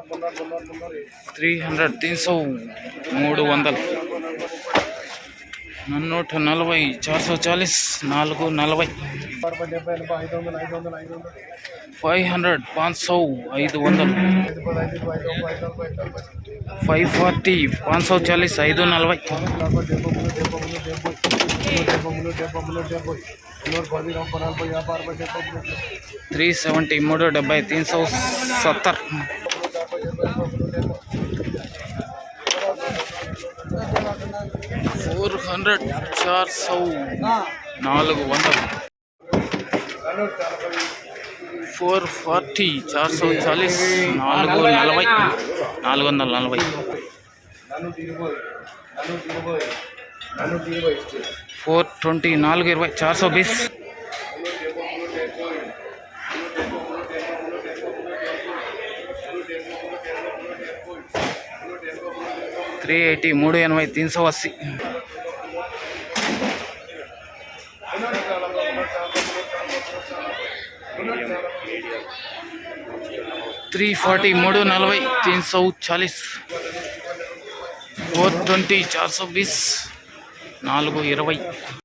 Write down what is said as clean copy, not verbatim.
300 300 300 440 440 440 500 500 540 540 540 370 370 370 400 400 440 440 440 420 420 420 380 380 380 340 340 340 420 420 420